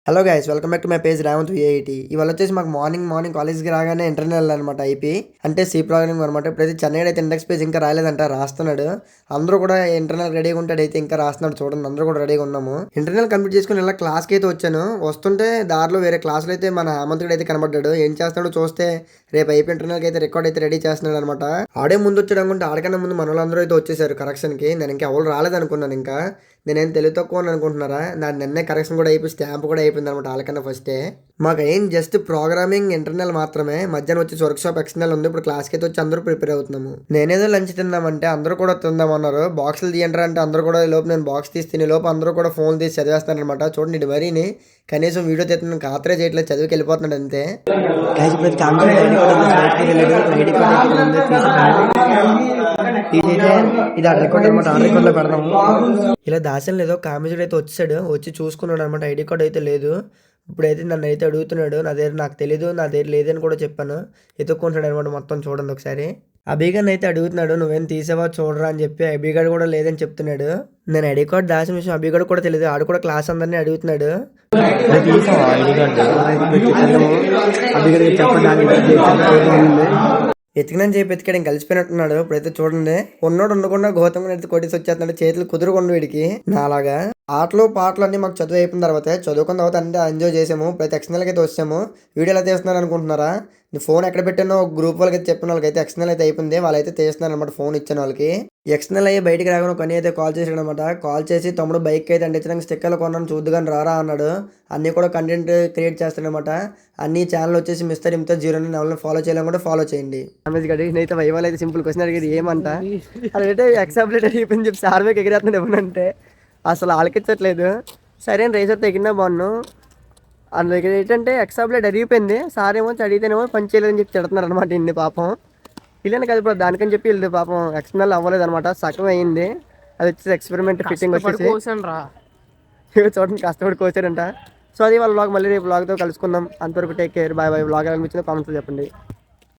Hello guys, welcome back to my page Revanth VIT. ఇవాళ వచ్చేసి మాకు మార్నింగ్ కాలేజ్కి రాగానే ఇంటర్నల్ అనమాట ఐపీ అంటే సి ప్రోగ్రామింగ్ అనమాట. ఇప్పుడైతే చెన్నై అయితే ఇండెక్స్ పేజ్ ఇంకా రాలేదంట, రాస్తున్నాడు. అందరూ కూడా ఇంటర్నల్ రెడీగా ఉంటాడు, అయితే ఇంకా రాస్తున్నాడు. చూడండి, అందరూ కూడా రెడీగా ఉన్నాము. ఇంటర్నల్ కంప్లీట్ చేసుకుని ఇలా క్లాస్కి అయితే వచ్చాను. వస్తుంటే దారిలో వేరే క్లాసులో అయితే మన హేమంతుడు అయితే కనబడ్డాడు. ఏం చేస్తున్నాడో చూస్తే రేపు ఐపీ ఇంటర్నల్కి అయితే రికార్డ్ అయితే రెడీ చేస్తున్నాడు అనమాట. ఆడే ముందు వచ్చాడు అనుకుంటే ఆడకన్నా ముందు మన వాళ్ళందరూ అయితే వచ్చేసారు కరెక్షన్కి. నేను ఇంకా ఎవరు రాలేదనుకున్నాను. ఇంకా నేనేం తెలివి తక్కువ అని అనుకుంటున్నారా? దాని నిన్నే కరెక్షన్ కూడా అయిపోయి స్టాంప్ కూడా అయిపోయింది అనమాట వాళ్ళకన్నా ఫస్టే. మాకు ఏం జస్ట్ ప్రోగ్రామింగ్ ఇంటర్నల్ మాత్రమే. మధ్యాహ్నం వచ్చి వర్క్ షాప్ ఎక్స్టర్నల్ ఉంది. ఇప్పుడు క్లాస్కి అయితే వచ్చి అందరూ ప్రిపేర్ అవుతున్నాము. నేనేదో లంచ్ తిందామంటే అందరూ కూడా తిందామన్నారు. బాక్సులు తీయంటారు అంటే అందరూ కూడా లోపు నేను బాక్స్ తీసి తినే లోపు అందరూ కూడా ఫోన్ తీసి చదివేస్తాను అనమాట. చూడండి, ఇటు మరీని కనీసం వీడియో తీస్తున్నాను ఖాతరే చేయట్లేదు, చదివికి వెళ్ళిపోతున్నాడు అంతే. ఇది ఆ రికార్డ్ అనమాట, ఆ రికార్డ్ లో పెడదాము. ఇలా దాసం లేదో కామేజుడు అయితే వచ్చాడు, వచ్చి చూసుకున్నాడు అనమాట. ఐడి కార్డ్ అయితే లేదు. ఇప్పుడైతే నన్ను అయితే అడుగుతున్నాడు, నా దగ్గర నాకు తెలీదు, నా దగ్గర లేదని కూడా చెప్పాను. ఎత్తుక్కుంటాడు అనమాట మొత్తం. చూడండి ఒకసారి. అభిగాడిని అయితే అడుగుతున్నాడు, నువ్వేం తీసావా చూడరా అని చెప్పి. అభిగాడు కూడా లేదని చెప్తున్నాడు. నేను ఐడి కార్డ్ దాచిన విషయం అభిగాడు కూడా తెలియదు. ఆడు కూడా క్లాస్ అందరినీ అడుగుతున్నాడు. ఎతికినని చెప్పి ఎతికాడు, ఇంక కలిసిపోయినట్టున్నాడు. ఇప్పుడైతే చూడండి, ఉన్నోడు ఉండకుండా గౌతమ్ అయితే కొట్టేసి వచ్చేస్తున్నాడు. చేతులు కుదురుకుండా వీడికి నాలాగా. ఆటలు పాటలు అన్నీ మాకు చదువు అయిపోయిన తర్వాత చదువుకున్న తర్వాత అంటే ఎంజాయ్ చేసాము. ప్రతి ఎక్స్టర్నల్కి అయితే వచ్చాము. వీడియో ఎలా తీస్తున్నారు అనుకుంటున్నారా? నీ ఫోన్ ఎక్కడ పెట్టానో గ్రూప్ వాళ్ళకి అయితే చెప్పిన వాళ్ళకి అయితే ఎక్స్టర్నల్ అయితే అయిపోయింది. వాళ్ళైతే తీస్తున్నారు అనమాట ఫోన్ ఇచ్చిన వాళ్ళకి. ఎక్స్టర్నల్ అయ్యి బయటికి రాగానే కొన్ని అయితే కాల్ చేసాడు అనమాట. కాల్ చేసి తమ్ముడు బైక్ అయితే అంటించడానికి స్టిక్కర్లు కొన్నాను చూద్దు కానీ రారా అన్నాడు. అన్నీ కూడా కంటెంట్ క్రియేట్ చేస్తాడనమాట. అన్ని ఛానల్ వచ్చేసి మిస్టర్ ఇంత 09 ఫాలో చేయాలని కూడా ఫాలో చేయండి. అయితే వైవాల్ అయితే సింపుల్ క్వశ్చన్ అడిగేది ఏమంట అదైతే ఎక్సాబిలిటీ అయిపోయింది చెప్పి సార్ మీకు ఎగిరేస్తున్నాడు ఏమనంటే అసలు ఆలకించట్లేదు. సరే అని రేసర్ తెగినా బాగున్నాను. అందులో ఏంటంటే ఎక్సాబ్లెట్ అరిగిపోయింది. సార్ ఏమో అడిగితేనేమో పని చేయలేదని చెప్పి తిడుతున్నారు అనమాట. ఇన్ని పాపం వీళ్ళని కదా ఇప్పుడు దానికని చెప్పి వీళ్ళు పాపం ఎక్స్టర్నల్ అవ్వలేదు అనమాట. సగం అయింది. అది వచ్చేసి ఎక్స్పెరిమెంట్ ఫిట్టింగ్ వచ్చేసి చూడండి కష్టపడి కోసారంట. సో అది వాళ్ళ బ్లాగ్, మళ్ళీ రేపు బ్లాగ్తో కలుసుకుందాం. అంతవరకు take care, bye bye. Blog అనిపించిందో కామెంట్స్లో చెప్పండి.